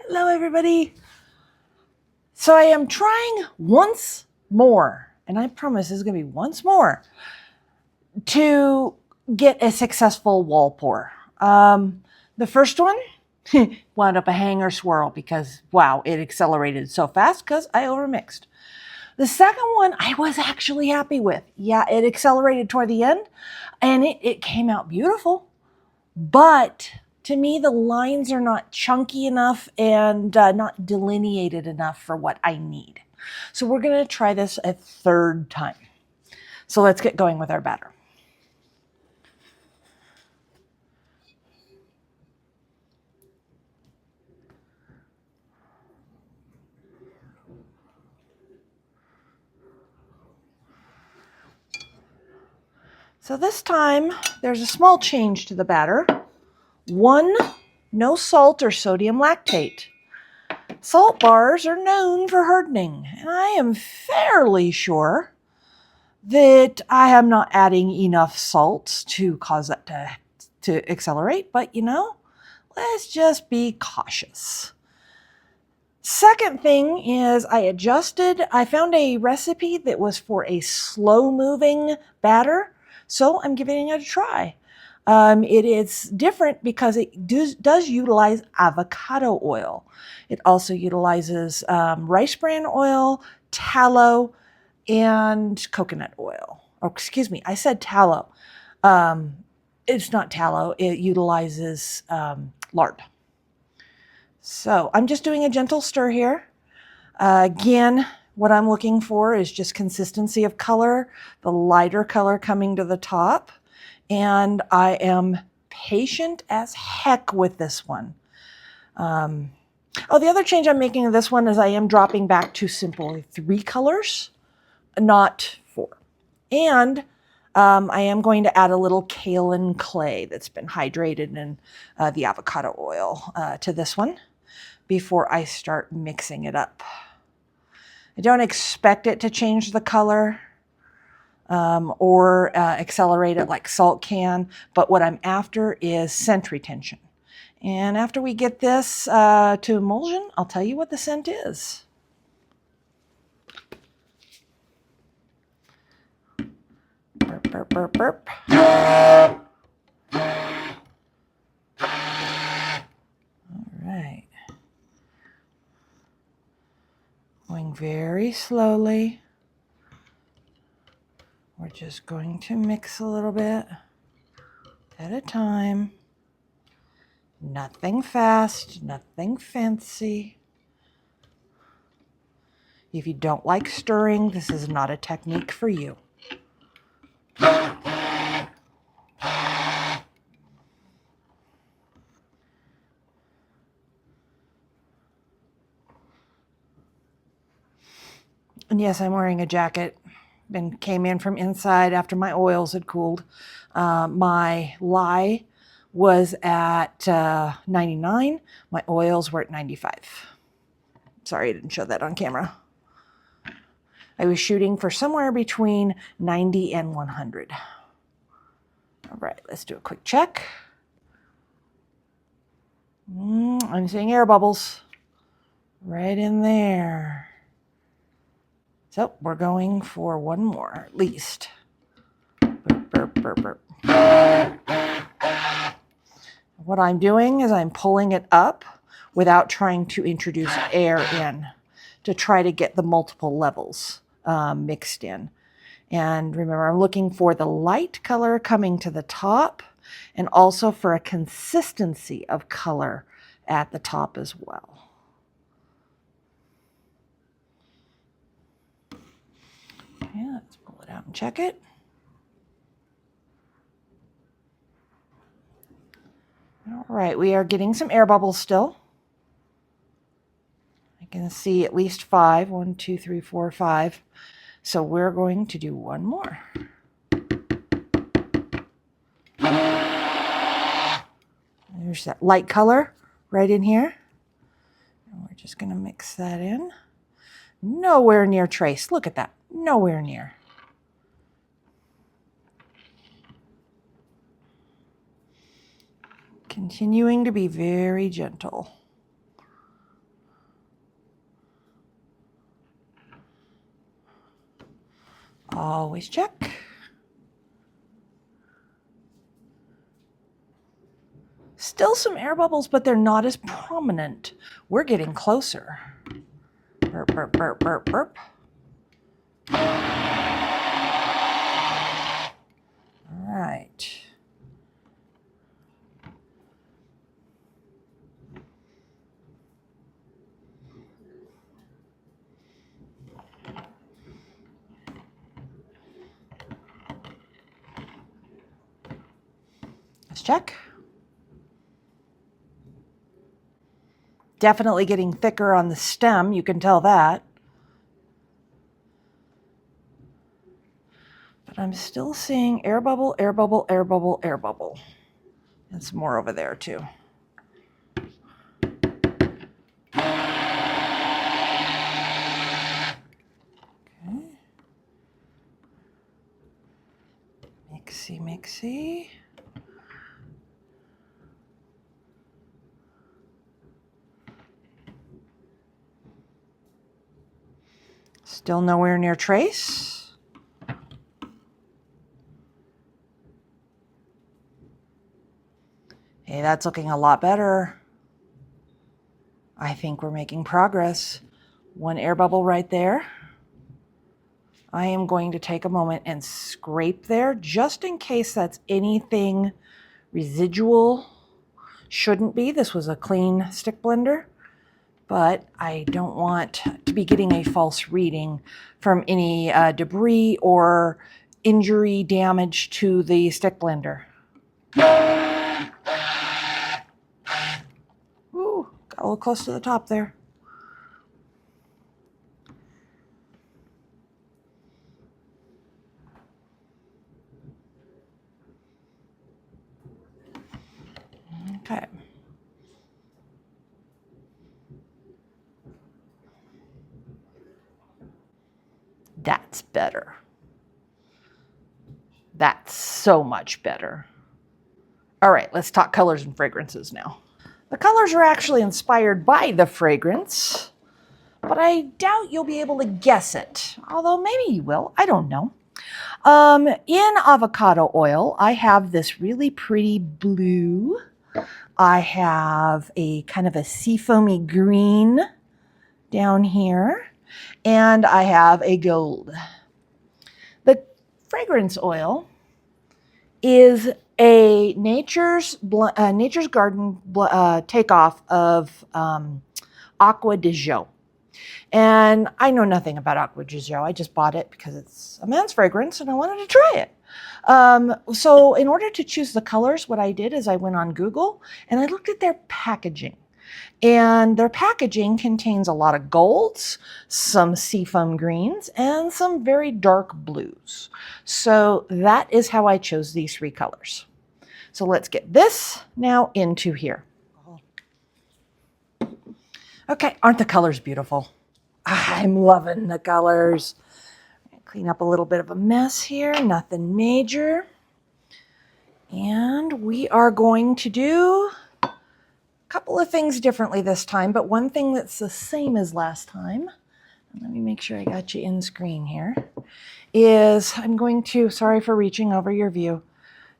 Hello, everybody. So I am trying once more, and I promise this is going to be once more, to get a successful wall pour. The first one wound up a hanger swirl because, wow, it accelerated so fast because I overmixed. The second one I was actually happy with. Yeah, it accelerated toward the end, and it came out beautiful. But to me, the lines are not chunky enough and not delineated enough for what I need. So we're going to try this a third time. So let's get going with our batter. So this time, there's a small change to the batter. One, no salt or sodium lactate. Salt bars are known for hardening, and I am fairly sure that I am not adding enough salt to cause that to accelerate, but let's just be cautious. Second thing is I found a recipe that was for a slow moving batter, so I'm giving it a try. It is different because it does utilize avocado oil. It also utilizes rice bran oil, tallow, and coconut oil. Oh, excuse me, I said tallow. It's not tallow. It utilizes lard. So I'm just doing a gentle stir here. Again, what I'm looking for is just consistency of color, the lighter color coming to the top. And I am patient as heck with this one. The other change I'm making of this one is I am dropping back to simply 3 colors, not 4. And I am going to add a little kaolin clay that's been hydrated in the avocado oil to this one before I start mixing it up. I don't expect it to change the color or accelerate it like salt can, but what I'm after is scent retention. And after we get this to emulsion, I'll tell you what the scent is. Burp, burp, burp, burp. All right. Going very slowly. We're just going to mix a little bit at a time. Nothing fast, nothing fancy. If you don't like stirring, this is not a technique for you. And yes, I'm wearing a jacket and came in from inside after my oils had cooled. My lye was at 99. My oils were at 95. Sorry, I didn't show that on camera. I was shooting for somewhere between 90 and 100. All right, let's do a quick check. I'm seeing air bubbles right in there. So we're going for one more, at least. Burp, burp, burp, burp. What I'm doing is I'm pulling it up without trying to introduce air in to try to get the multiple levels mixed in. And remember, I'm looking for the light color coming to the top and also for a consistency of color at the top as well. Yeah, let's pull it out and check it. All right, we are getting some air bubbles still. I can see at least 5. 1, 2, 3, 4, 5. So we're going to do one more. There's that light color right in here. And we're just going to mix that in. Nowhere near trace. Look at that. Nowhere near. Continuing to be very gentle. Always check. Still some air bubbles, but they're not as prominent. We're getting closer. Burp, burp, burp, burp, burp. All right. Let's check. Definitely getting thicker on the stem, you can tell that. But I'm still seeing air bubble, air bubble, air bubble, air bubble. And some more over there too. Okay. Mixy, mixy. Still nowhere near trace. Hey, that's looking a lot better. I think we're making progress. One air bubble right there. I am going to take a moment and scrape there just in case that's anything residual. Shouldn't be. This was a clean stick blender, but I don't want to be getting a false reading from any debris or injury damage to the stick blender. Ooh, got a little close to the top there. Okay. That's better. That's so much better. All right, let's talk colors and fragrances now. The colors are actually inspired by the fragrance, but I doubt you'll be able to guess it. Although maybe you will, I don't know. In avocado oil, I have this really pretty blue. I have a kind of a seafoamy green down here, and I have a gold. The fragrance oil is a Nature's Garden takeoff of Aqua di Gio. And I know nothing about Aqua di Gio. I just bought it because it's a man's fragrance and I wanted to try it. So in order to choose the colors, what I did is I went on Google and I looked at their packaging. And their packaging contains a lot of golds, some seafoam greens, and some very dark blues. So that is how I chose these three colors. So let's get this now into here. Okay, aren't the colors beautiful? I'm loving the colors. Clean up a little bit of a mess here, nothing major. And we are going to do a couple of things differently this time, but one thing that's the same as last time, and let me make sure I got you in screen here, is I'm going to, sorry for reaching over your view,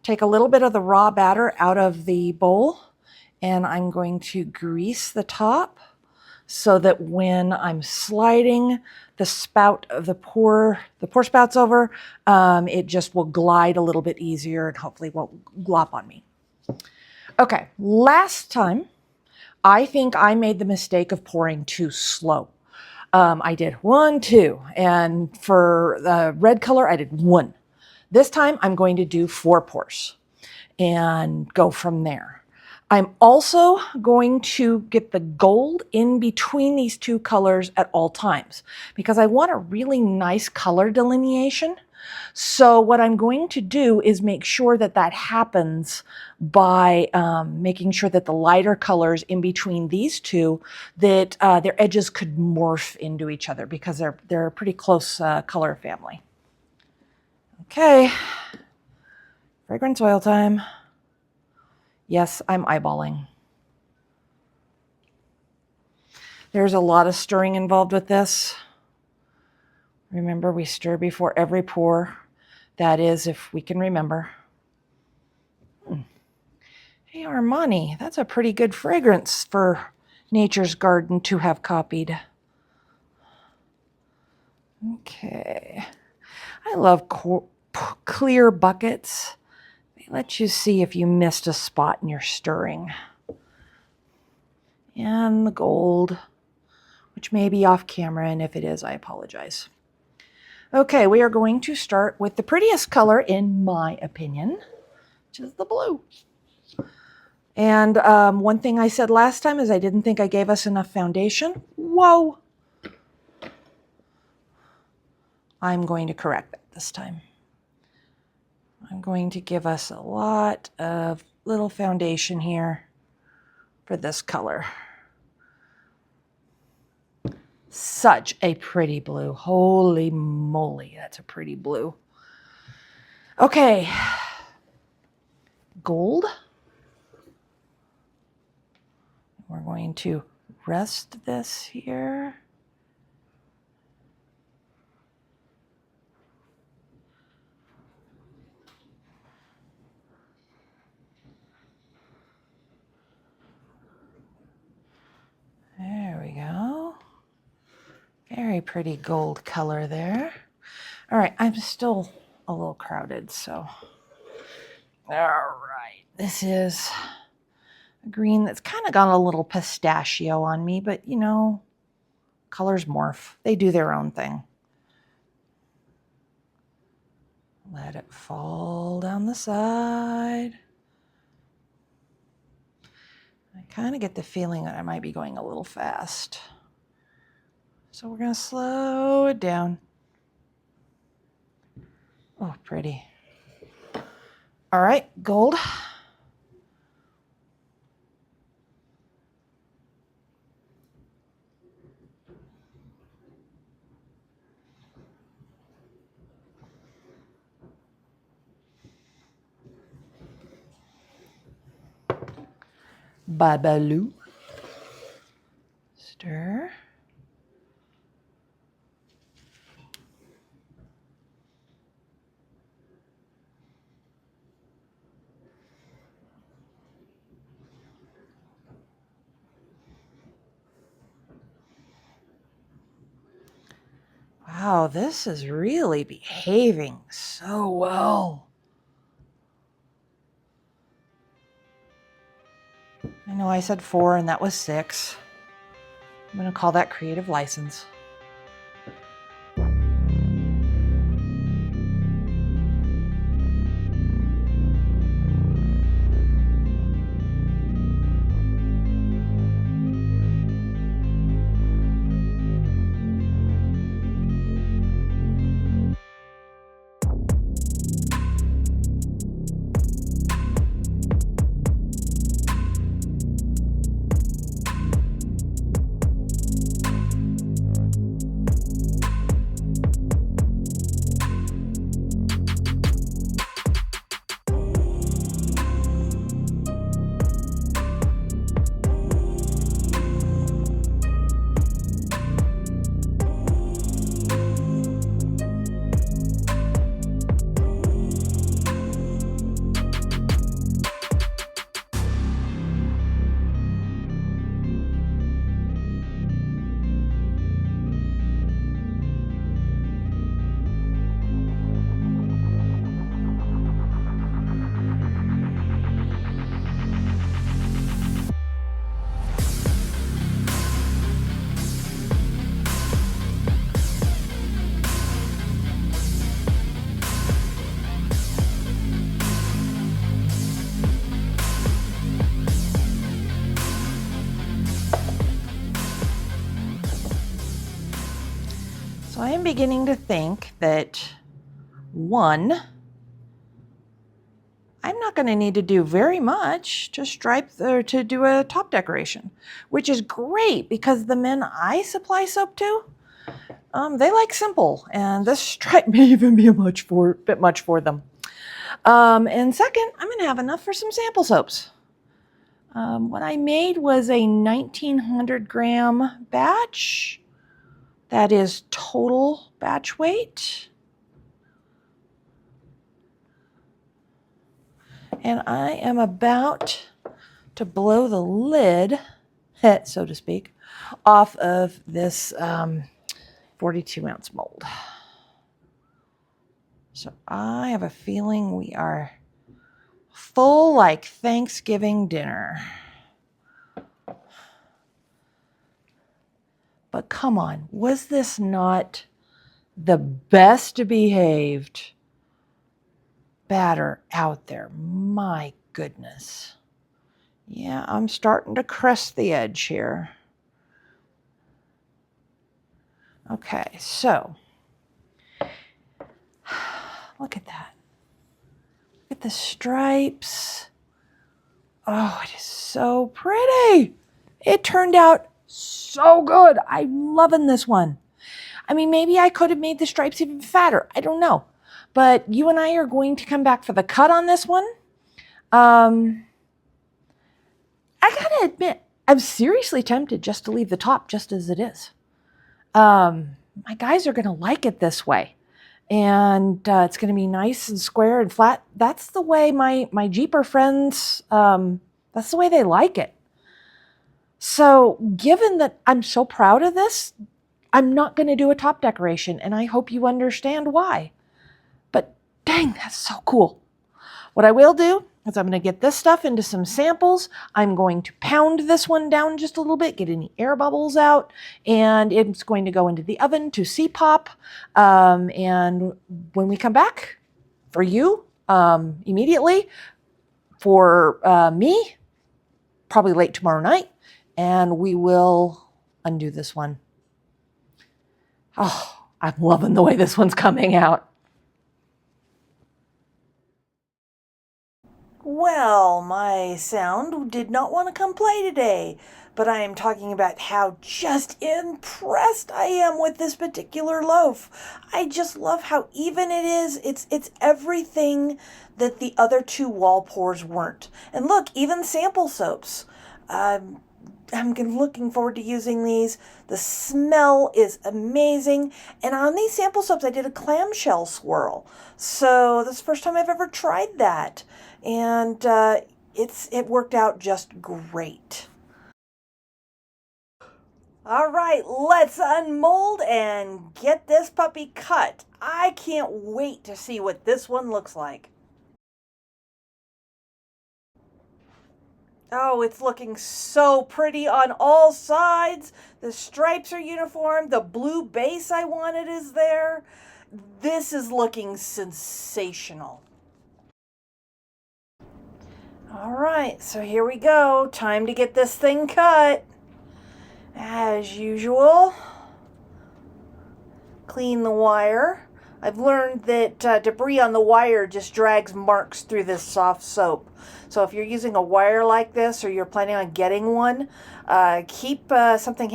take a little bit of the raw batter out of the bowl, and I'm going to grease the top so that when I'm sliding the spout of the pour spouts over, it just will glide a little bit easier and hopefully won't glop on me. Okay, last time, I think I made the mistake of pouring too slow. I did 1, 2, and for the red color, I did 1. This time, I'm going to do 4 pours and go from there. I'm also going to get the gold in between these two colors at all times because I want a really nice color delineation. So what I'm going to do is make sure that that happens by making sure that the lighter colors in between these two, that their edges could morph into each other because they're a pretty close color family. Okay, fragrance oil time. Yes, I'm eyeballing. There's a lot of stirring involved with this. Remember, we stir before every pour. That is, if we can remember. Hey, Armani, that's a pretty good fragrance for Nature's Garden to have copied. Okay. I love clear buckets. They let you see if you missed a spot in your stirring. And the gold, which may be off camera, and if it is, I apologize. Okay, we are going to start with the prettiest color, in my opinion, which is the blue. And one thing I said last time is I didn't think I gave us enough foundation. Whoa! I'm going to correct that this time. I'm going to give us a lot of little foundation here for this color. Such a pretty blue. Holy moly, that's a pretty blue. Okay. Gold. We're going to rest this here. There we go. Very pretty gold color there. All right, I'm still a little crowded, so. All right, this is a green that's kind of got a little pistachio on me, but you know, colors morph. They do their own thing. Let it fall down the side. I kind of get the feeling that I might be going a little fast. So we're going to slow it down. Oh, pretty. All right, gold. Babaloo. Stir. Wow, this is really behaving so well. I know I said 4 and that was 6. I'm going to call that creative license. So I am beginning to think that, one, I'm not going to need to do very much to stripe or to do a top decoration, which is great because the men I supply soap to, they like simple, and this stripe may even be a bit much for them. And second, I'm going to have enough for some sample soaps. What I made was a 1900 gram batch That is total batch weight. And I am about to blow the lid, so to speak, off of this 42-ounce mold. So I have a feeling we are full like Thanksgiving dinner. But come on, was this not the best behaved batter out there? My goodness. Yeah, I'm starting to crest the edge here. Okay, so look at that. Look at the stripes. Oh, it is so pretty. It turned out so good. I'm loving this one. I mean, maybe I could have made the stripes even fatter. I don't know. But you and I are going to come back for the cut on this one. I gotta admit, I'm seriously tempted just to leave the top just as it is. My guys are gonna like it this way. And it's gonna be nice and square and flat. That's the way my Jeeper friends, that's the way they like it. So given that I'm so proud of this, I'm not going to do a top decoration, and I hope you understand why. But dang, that's so cool. What I will do is I'm going to get this stuff into some samples. I'm going to pound this one down just a little bit, get any air bubbles out, and it's going to go into the oven to see pop. And when we come back, for you, immediately, for me, probably late tomorrow night, and we will undo this one. Oh, I'm loving the way this one's coming out. Well, my sound did not want to come play today, but I am talking about how just impressed I am with this particular loaf. I just love how even it is. It's everything that the other two wall pours weren't. And look, even sample soaps. I'm looking forward to using these. The smell is amazing. And on these sample soaps, I did a clamshell swirl. So that's the first time I've ever tried that. And it worked out just great. All right, let's unmold and get this puppy cut. I can't wait to see what this one looks like. Oh, it's looking so pretty on all sides. The stripes are uniform. The blue base I wanted is there. This is looking sensational. All right, so here we go. Time to get this thing cut. As usual, clean the wire. I've learned that debris on the wire just drags marks through this soft soap. So if you're using a wire like this or you're planning on getting one, keep something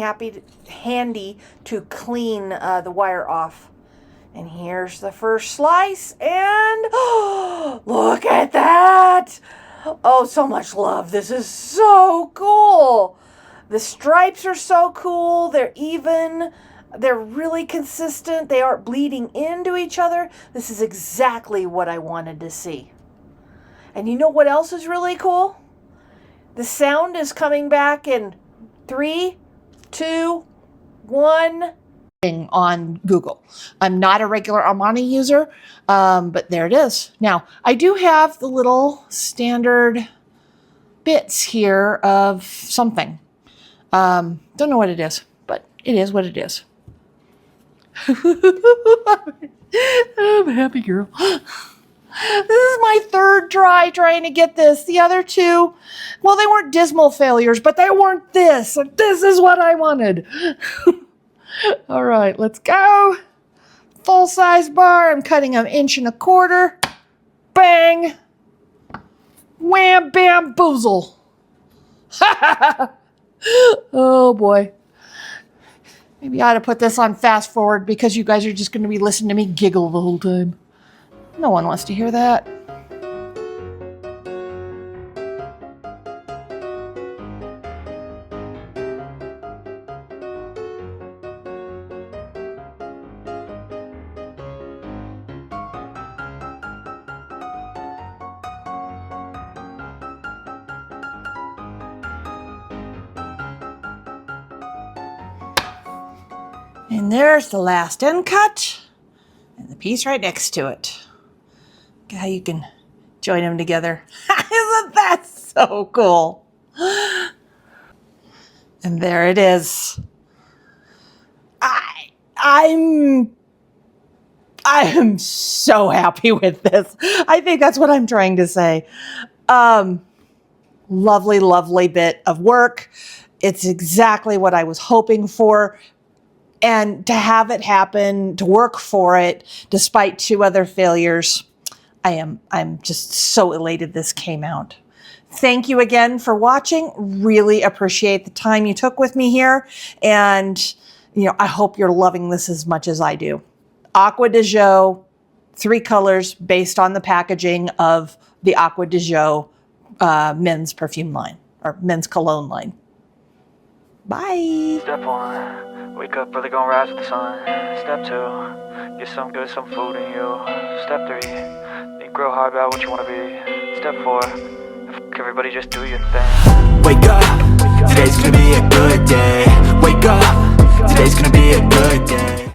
handy to clean the wire off. And here's the first slice, and oh, look at that! Oh, so much love. This is so cool. The stripes are so cool. They're even. They're really consistent. They aren't bleeding into each other. This is exactly what I wanted to see. And you know what else is really cool? The sound is coming back in 3, 2, 1. On Google. I'm not a regular Armani user, but there it is. Now, I do have the little standard bits here of something. Don't know what it is, but it is what it is. I'm a happy girl. This is my third try trying to get this. The other two, well, they weren't dismal failures, but they weren't this. This is what I wanted. All right, let's go. Full size bar. I'm cutting 1.25 inches. Bang. Wham, bam, boozle. Oh boy. Maybe I ought to put this on fast forward because you guys are just going to be listening to me giggle the whole time. No one wants to hear that. And there's the last end cut and the piece right next to it. Look at how you can join them together. Isn't that so cool? And there it is. I am so happy with this. I think that's what I'm trying to say. Lovely, lovely bit of work. It's exactly what I was hoping for. And to have it happen, to work for it, despite 2 other failures, I'm just so elated this came out. Thank you again for watching. Really appreciate the time you took with me here. And, I hope you're loving this as much as I do. Aqua de Jo, 3 colors based on the packaging of the Aqua de Jo men's perfume line, or men's cologne line. Bye. Step 1, wake up early, gonna rise with the sun. Step 2, get some good, some food in you. Step 3, think real hard about what you wanna be. Step 4, everybody just do your thing. Wake up, today's gonna be a good day. Wake up, today's gonna be a good day.